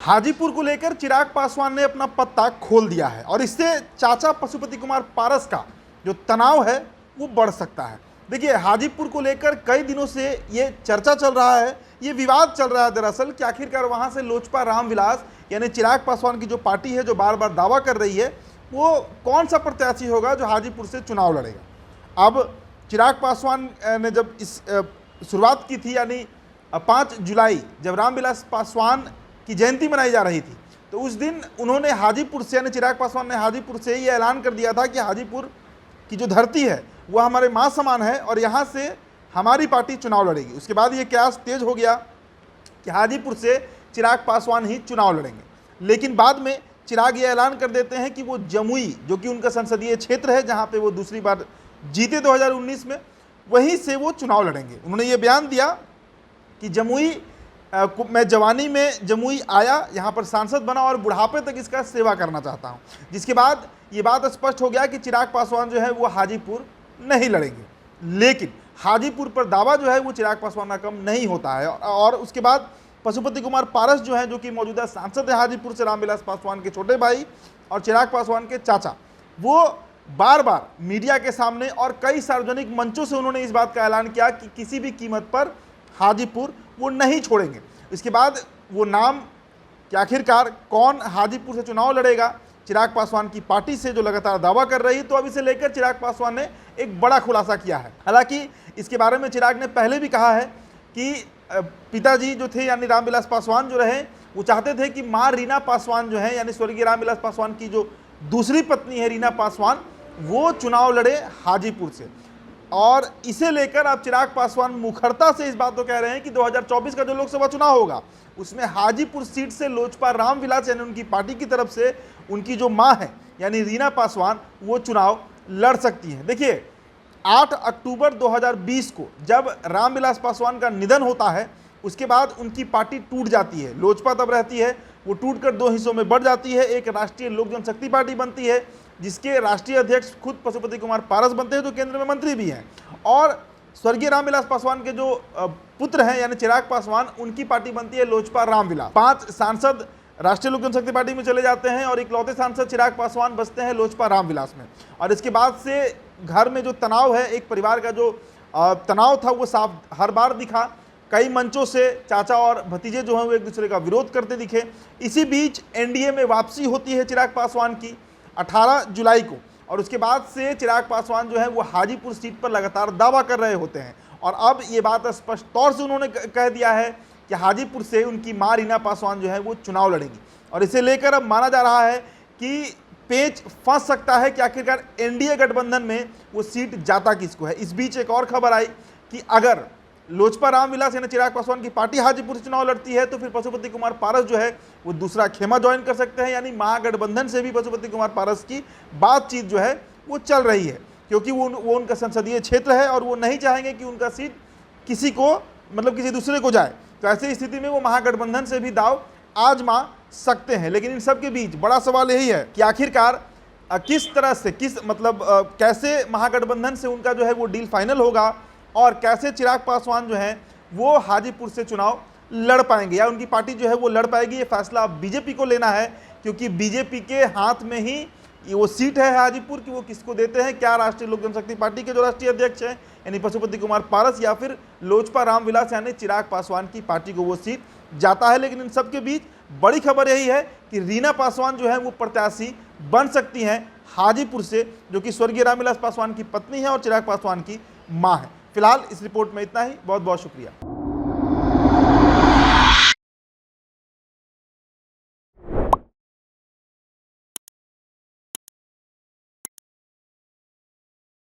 हाजीपुर को लेकर चिराग पासवान ने अपना पत्ता खोल दिया है और इससे चाचा पशुपति कुमार पारस का जो तनाव है वो बढ़ सकता है। देखिए, हाजीपुर को लेकर कई दिनों से ये चर्चा चल रहा है, ये विवाद चल रहा है दरअसल कि आखिरकार वहाँ से लोजपा रामविलास यानी चिराग पासवान की जो पार्टी है, जो बार बार दावा कर रही है, वो कौन सा प्रत्याशी होगा जो हाजीपुर से चुनाव लड़ेगा। अब चिराग पासवान ने जब इस शुरुआत की थी, यानी 5 जुलाई जब रामविलास पासवान की जयंती मनाई जा रही थी, तो उस दिन उन्होंने हाजीपुर से यानी चिराग पासवान ने हाजीपुर से ये ऐलान कर दिया था कि हाजीपुर की जो धरती है वह हमारे माँ समान है और यहाँ से हमारी पार्टी चुनाव लड़ेगी। उसके बाद ये कयास तेज हो गया कि हाजीपुर से चिराग पासवान ही चुनाव लड़ेंगे, लेकिन बाद में चिराग ये ऐलान कर देते हैं कि वो जमुई, जो कि उनका संसदीय क्षेत्र है, जहाँ पे वो दूसरी बार जीते 2019 में, वहीं से वो चुनाव लड़ेंगे। उन्होंने ये बयान दिया कि जमुई मैं जवानी में जमुई आया, यहाँ पर सांसद बना और बुढ़ापे तक इसका सेवा करना चाहता हूँ। जिसके बाद ये बात स्पष्ट हो गया कि चिराग पासवान जो है वो हाजीपुर नहीं लड़ेंगे, लेकिन हाजीपुर पर दावा जो है वो चिराग पासवान का कम नहीं होता है। और उसके बाद पशुपति कुमार पारस जो है, जो कि मौजूदा सांसद है हाजीपुर से, रामविलास पासवान के छोटे भाई और चिराग पासवान के चाचा, वो बार बार मीडिया के सामने और कई सार्वजनिक मंचों से उन्होंने इस बात का ऐलान किया कि किसी भी कीमत पर हाजीपुर वो नहीं छोड़ेंगे। इसके बाद वो नाम कि आखिरकार कौन हाजीपुर से चुनाव लड़ेगा चिराग पासवान की पार्टी से, जो लगातार दावा कर रही, तो अब इसे लेकर चिराग पासवान ने एक बड़ा खुलासा किया है। हालांकि इसके बारे में चिराग ने पहले भी कहा है कि पिताजी जो थे यानी रामविलास पासवान जो रहे, वो चाहते थे कि माँ रीना पासवान जो है यानी स्वर्गीय रामविलास पासवान की जो दूसरी पत्नी है रीना पासवान, वो चुनाव लड़े हाजीपुर से। और इसे लेकर अब चिराग पासवान मुखरता से इस बात को कह रहे हैं कि 2024 का जो लोकसभा चुनाव होगा उसमें हाजीपुर सीट से लोजपा रामविलास यानी उनकी पार्टी की तरफ से उनकी जो मां है यानी रीना पासवान वो चुनाव लड़ सकती हैं। देखिए, 8 अक्टूबर 2020 को जब रामविलास पासवान का निधन होता है, उसके बाद उनकी पार्टी टूट जाती है। लोजपा तब रहती है, वो टूटकर 2 हिस्सों में बढ़ जाती है। एक राष्ट्रीय लोक जनशक्ति पार्टी बनती है, जिसके राष्ट्रीय अध्यक्ष खुद पशुपति कुमार पारस बनते हैं, जो केंद्र में मंत्री भी हैं, और स्वर्गीय रामविलास पासवान के जो पुत्र हैं यानी चिराग पासवान, उनकी पार्टी बनती है लोजपा रामविलास। 5 सांसद राष्ट्रीय लोक जनशक्ति पार्टी में चले जाते हैं और इकलौते सांसद चिराग पासवान बचते हैं लोजपा रामविलास में। और इसके बाद से घर में जो तनाव है, एक परिवार का जो तनाव था, वो साफ हर बार दिखा। कई मंचों से चाचा और भतीजे जो हैं वो एक दूसरे का विरोध करते दिखे। इसी बीच एनडीए में वापसी होती है चिराग पासवान की 18 जुलाई को, और उसके बाद से चिराग पासवान जो है वो हाजीपुर सीट पर लगातार दावा कर रहे होते हैं। और अब ये बात स्पष्ट तौर से उन्होंने कह दिया है कि हाजीपुर से उनकी मां रीना पासवान जो है वो चुनाव लड़ेंगी। और इसे लेकर अब माना जा रहा है कि पेच फंस सकता है कि आखिरकार एनडीए गठबंधन में वो सीट जाता किसको है। इस बीच एक और खबर आई कि अगर लोजपा रामविलास यानी चिराग पासवान की पार्टी हाजीपुर से चुनाव लड़ती है तो फिर पशुपति कुमार पारस जो है वो दूसरा खेमा ज्वाइन कर सकते हैं, यानी महागठबंधन से भी पशुपति कुमार पारस की बातचीत जो है वो चल रही है, क्योंकि वो उनका संसदीय क्षेत्र है और वो नहीं चाहेंगे कि उनका सीट किसी को, मतलब किसी दूसरे को जाए। तो ऐसी स्थिति में वो महागठबंधन से भी दाव आजमा सकते हैं। लेकिन इन सब के बीच बड़ा सवाल यही है कि आखिरकार किस तरह से कैसे महागठबंधन से उनका जो है वो डील फाइनल होगा और कैसे चिराग पासवान जो हैं वो हाजीपुर से चुनाव लड़ पाएंगे या उनकी पार्टी जो है वो लड़ पाएगी। ये फैसला अब बीजेपी को लेना है, क्योंकि बीजेपी के हाथ में ही वो सीट है हाजीपुर की, वो किसको देते हैं। क्या राष्ट्रीय लोक जनशक्ति पार्टी के जो राष्ट्रीय अध्यक्ष हैं यानी पशुपति कुमार पारस, या फिर लोजपा रामविलास यानी चिराग पासवान की पार्टी को वो सीट जाता है। लेकिन इन सब के बीच बड़ी खबर यही है कि रीना पासवान जो है वो प्रत्याशी बन सकती हैं हाजीपुर से, जो कि स्वर्गीय रामविलास पासवान की पत्नी है और चिराग पासवान की माँ है। फिलहाल इस रिपोर्ट में इतना ही। बहुत बहुत शुक्रिया।